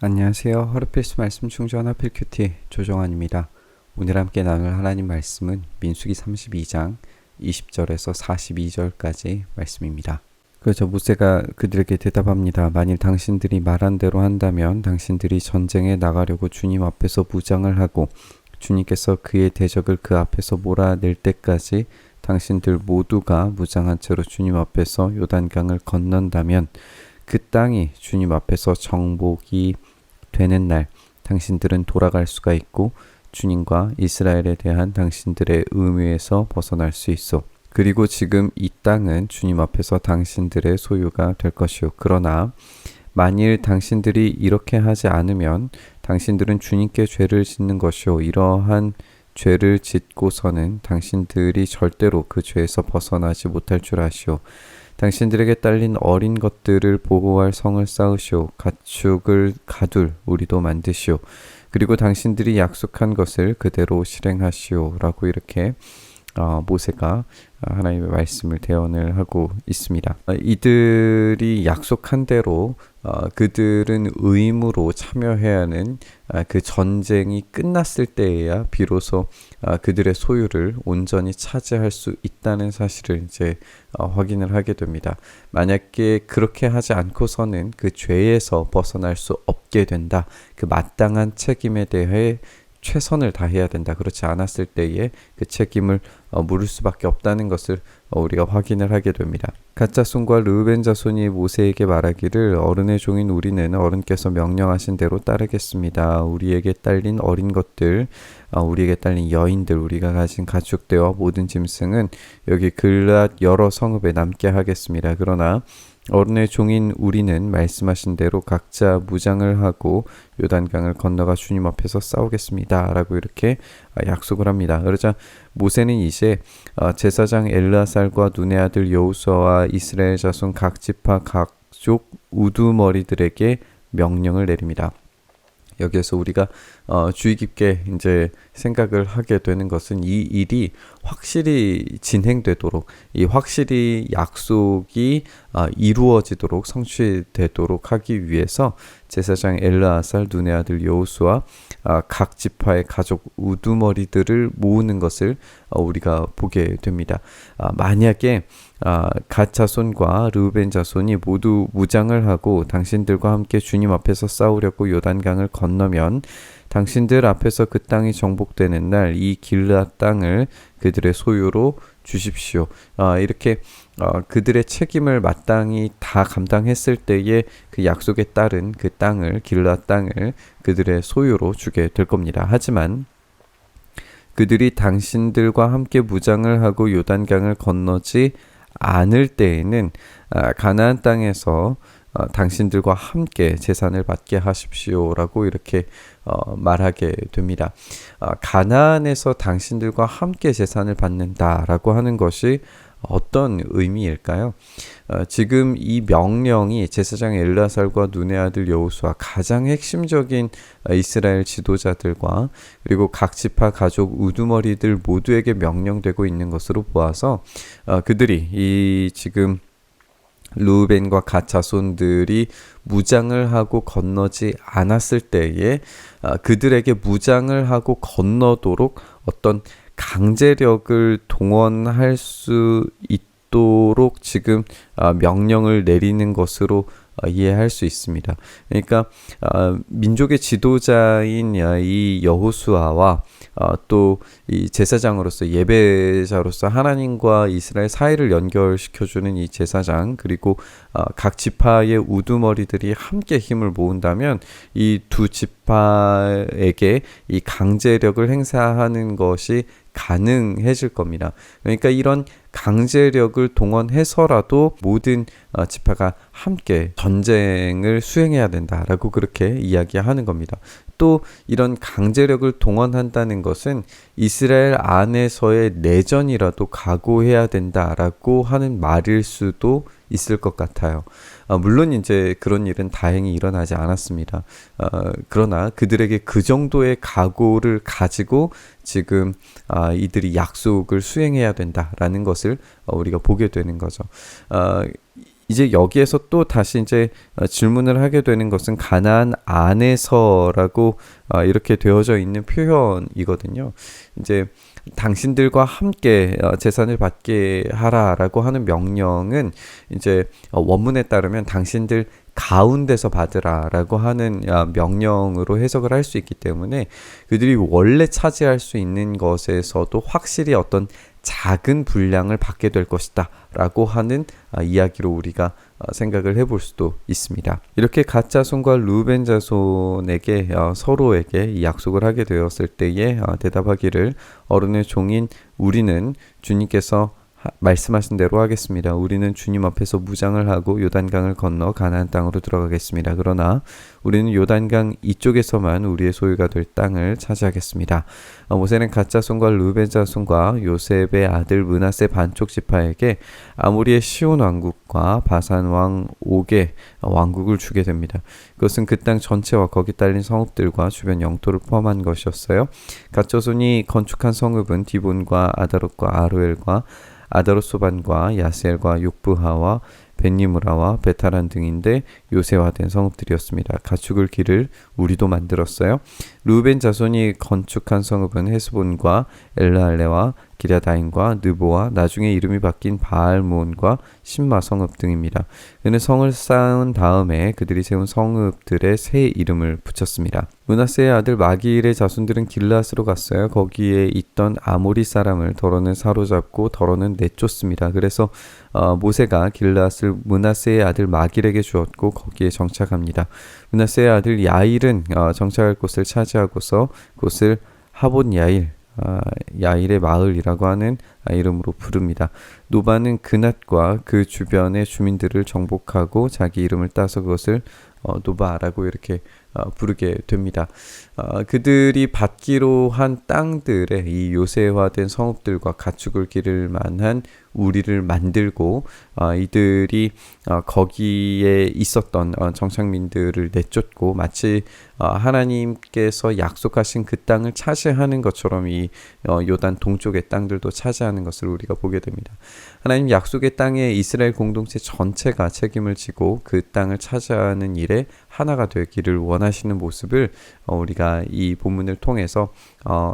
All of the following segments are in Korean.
안녕하세요. 하루필수 말씀 충전 하필큐티 조정환입니다. 오늘 함께 나눌 하나님 말씀은 민수기 32장 20절에서 42절까지 말씀입니다. 그래서 모세가 그들에게 대답합니다. 만일 당신들이 말한 대로 한다면 당신들이 전쟁에 나가려고 주님 앞에서 무장을 하고 주님께서 그의 대적을 그 앞에서 몰아낼 때까지 당신들 모두가 무장한 채로 주님 앞에서 요단강을 건넌다면 그 땅이 주님 앞에서 정복이 되는 날 당신들은 돌아갈 수가 있고 주님과 이스라엘에 대한 당신들의 의무에서 벗어날 수 있어. 그리고 지금 이 땅은 주님 앞에서 당신들의 소유가 될 것이요. 그러나 만일 당신들이 이렇게 하지 않으면 당신들은 주님께 죄를 짓는 것이요. 이러한 죄를 짓고서는 당신들이 절대로 그 죄에서 벗어나지 못할 줄 아시오. 당신들에게 딸린 어린 것들을 보호할 성을 쌓으시오. 가축을 가둘 우리도 만드시오. 그리고 당신들이 약속한 것을 그대로 실행하시오. 라고 이렇게 모세가 하나님의 말씀을 대언을 하고 있습니다. 이들이 약속한 대로 그들은 의무로 참여해야 하는 그 전쟁이 끝났을 때에야 비로소 그들의 소유를 온전히 차지할 수 있다는 사실을 이제 확인을 하게 됩니다. 만약에 그렇게 하지 않고서는 그 죄에서 벗어날 수 없게 된다. 그 마땅한 책임에 대해 최선을 다해야 된다. 그렇지 않았을 때에 그 책임을 물을 수밖에 없다는 것을 우리가 확인을 하게 됩니다. 갓 자손과 르우벤 자손이 모세에게 말하기를 어른의 종인 우리는 어른께서 명령하신 대로 따르겠습니다. 우리에게 딸린 어린 것들, 우리에게 딸린 여인들, 우리가 가진 가축대와 모든 짐승은 여기 글앗 여러 성읍에 남게 하겠습니다. 그러나 어른의 종인 우리는 말씀하신 대로 각자 무장을 하고 요단강을 건너가 주님 앞에서 싸우겠습니다. 라고 이렇게 약속을 합니다. 그러자 모세는 이제 제사장 엘르아살과 눈의 아들 여호수아와 이스라엘 자손 각 지파 각족 우두머리들에게 명령을 내립니다. 여기에서 우리가 주의 깊게 이제 생각을 하게 되는 것은 이 일이 확실히 진행되도록, 이 확실히 약속이 이루어지도록 성취되도록 하기 위해서 제사장 엘르아살 눈의 아들 여호수아 각 지파의 가족 우두머리들을 모으는 것을 우리가 보게 됩니다. 만약에 갓 자손과 르우벤 자손이 모두 무장을 하고 당신들과 함께 주님 앞에서 싸우려고 요단강을 건너면 당신들 앞에서 그 땅이 정복되는 날 이 길앗 땅을 그들의 소유로 주십시오. 이렇게 그들의 책임을 마땅히 다 감당했을 때에 그 약속에 따른 그 땅을 길앗 땅을 그들의 소유로 주게 될 겁니다. 하지만 그들이 당신들과 함께 무장을 하고 요단강을 건너지 않을 때에는 가나안 땅에서 당신들과 함께 재산을 받게 하십시오라고 이렇게 말하게 됩니다. 가나안에서 당신들과 함께 재산을 받는다라고 하는 것이 어떤 의미일까요? 지금 이 명령이 제사장 엘르아살과 눈의 아들 여호수아 가장 핵심적인 이스라엘 지도자들과 그리고 각 지파 가족 우두머리들 모두에게 명령되고 있는 것으로 보아서 그들이 이 지금 르우벤과 갓 자손들이 무장을 하고 건너지 않았을 때에 그들에게 무장을 하고 건너도록 어떤 강제력을 동원할 수 있도록 지금 명령을 내리는 것으로 이해할 수 있습니다. 그러니까 민족의 지도자인 이 여호수아와 또 이 제사장으로서 예배자로서 하나님과 이스라엘 사이를 연결시켜주는 이 제사장 그리고 각 지파의 우두머리들이 함께 힘을 모은다면 이 두 지파에게 이 강제력을 행사하는 것이 가능해질 겁니다. 그러니까 이런 강제력을 동원해서라도 모든 지파가 함께 전쟁을 수행해야 된다라고 그렇게 이야기하는 겁니다. 또 이런 강제력을 동원한다는 것은 이스라엘 안에서의 내전이라도 각오해야 된다라고 하는 말일 수도 있을 것 같아요. 물론 이제 그런 일은 다행히 일어나지 않았습니다. 그러나 그들에게 그 정도의 각오를 가지고 지금 이들이 약속을 수행해야 된다라는 것을 우리가 보게 되는 거죠. 이제 여기에서 또 다시 이제 질문을 하게 되는 것은 가나안 안에서라고 이렇게 되어져 있는 표현이거든요. 이제 당신들과 함께 재산을 받게 하라라고 하는 명령은 이제 원문에 따르면 당신들 가운데서 받으라라고 하는 명령으로 해석을 할 수 있기 때문에 그들이 원래 차지할 수 있는 것에서도 확실히 어떤 작은 분량을 받게 될 것이다 라고 하는 이야기로 우리가 생각을 해볼 수도 있습니다. 이렇게 갓 자손과 루벤 자손에게 서로에게 이 약속을 하게 되었을 때에 대답하기를 어른의 종인 우리는 주님께서 말씀하신 대로 하겠습니다. 우리는 주님 앞에서 무장을 하고 요단강을 건너 가나안 땅으로 들어가겠습니다. 그러나 우리는 요단강 이쪽에서만 우리의 소유가 될 땅을 차지하겠습니다. 모세는 갓 자손과 르벤 자손과 요셉의 아들 므낫세 반쪽 지파에게 아모리의 시온 왕국과 바산 왕 옥의 왕국을 주게 됩니다. 그것은 그 땅 전체와 거기 딸린 성읍들과 주변 영토를 포함한 것이었어요. 갓 자손이 건축한 성읍은 디본과 아다롯과 아루엘과 아다롯소반과 야스엘과 욕부하와 벤니무라와 베타란 등인데 요새화된 성읍들이었습니다. 가축을 기를 우리도 만들었어요. 루벤 자손이 건축한 성읍은 헤스본과 엘라알레와 기랴다임과 느보와 나중에 이름이 바뀐 바알몬과 신마 성읍 등입니다. 그는 성을 쌓은 다음에 그들이 세운 성읍들의 새 이름을 붙였습니다. 므낫세의 아들 마기일의 자손들은 길르앗으로 갔어요. 거기에 있던 아모리 사람을 더러는 사로잡고 더러는 내쫓습니다. 그래서 모세가 길르앗을 므낫세의 아들 마길에게 주었고 거기에 정착합니다. 므낫세의 아들 야일은 정착할 곳을 차지하고서 그곳을 하본 야일 야일의 마을이라고 하는 이름으로 부릅니다. 노바는 그낫과 그 주변의 주민들을 정복하고 자기 이름을 따서 그것을 노바라고 이렇게 부르게 됩니다. 그들이 받기로 한 땅들에 이 요새화된 성읍들과 가축을 기를 만한 우리를 만들고 이들이 거기에 있었던 정착민들을 내쫓고 마치 하나님께서 약속하신 그 땅을 차지하는 것처럼 이 요단 동쪽의 땅들도 차지하는 것을 우리가 보게 됩니다. 하나님 약속의 땅에 이스라엘 공동체 전체가 책임을 지고 그 땅을 차지하는 일에 하나가 되기를 원하시는 모습을 우리가 이 본문을 통해서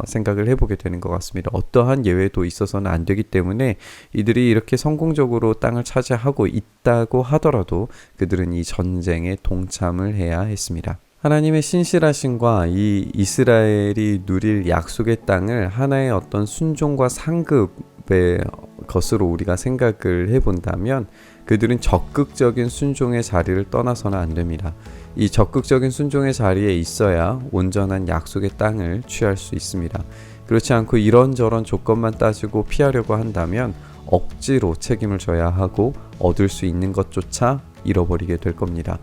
생각을 해보게 되는 것 같습니다. 어떠한 예외도 있어서는 안 되기 때문에 이들이 이렇게 성공적으로 땅을 차지하고 있다고 하더라도 그들은 이 전쟁에 동참을 해야 했습니다. 하나님의 신실하심과 이 이스라엘이 누릴 약속의 땅을 하나의 어떤 순종과 상급의 것으로 우리가 생각을 해본다면 그들은 적극적인 순종의 자리를 떠나서는 안 됩니다. 이 적극적인 순종의 자리에 있어야 온전한 약속의 땅을 취할 수 있습니다. 그렇지 않고 이런저런 조건만 따지고 피하려고 한다면 억지로 책임을 져야 하고 얻을 수 있는 것조차 잃어버리게 될 겁니다.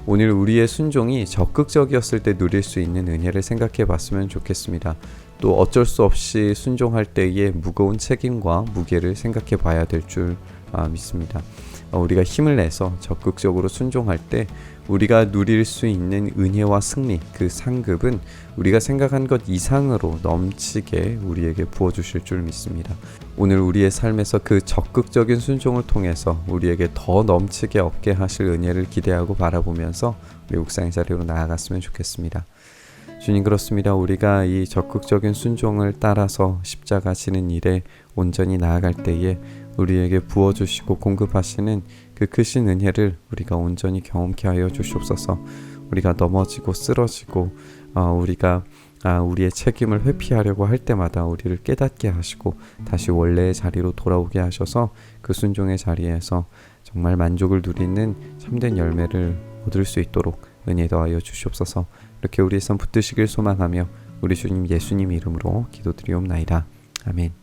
오늘 우리의 순종이 적극적이었을 때 누릴 수 있는 은혜를 생각해 봤으면 좋겠습니다. 또 어쩔 수 없이 순종할 때의 무거운 책임과 무게를 생각해 봐야 될 줄 믿습니다. 우리가 힘을 내서 적극적으로 순종할 때 우리가 누릴 수 있는 은혜와 승리, 그 상급은 우리가 생각한 것 이상으로 넘치게 우리에게 부어주실 줄 믿습니다. 오늘 우리의 삶에서 그 적극적인 순종을 통해서 우리에게 더 넘치게 얻게 하실 은혜를 기대하고 바라보면서 우리 묵상의 자리로 나아갔으면 좋겠습니다. 주님, 그렇습니다. 우리가 이 적극적인 순종을 따라서 십자가 지는 일에 온전히 나아갈 때에 우리에게 부어주시고 공급하시는 그 크신 은혜를 우리가 온전히 경험케 하여 주시옵소서. 우리가 넘어지고 쓰러지고 우리가 우리의 책임을 회피하려고 할 때마다 우리를 깨닫게 하시고 다시 원래의 자리로 돌아오게 하셔서 그 순종의 자리에서 정말 만족을 누리는 참된 열매를 얻을 수 있도록 은혜 더하여 주시옵소서. 이렇게 우리의 삶 붙드시길 소망하며 우리 주님 예수님 이름으로 기도드리옵나이다. 아멘.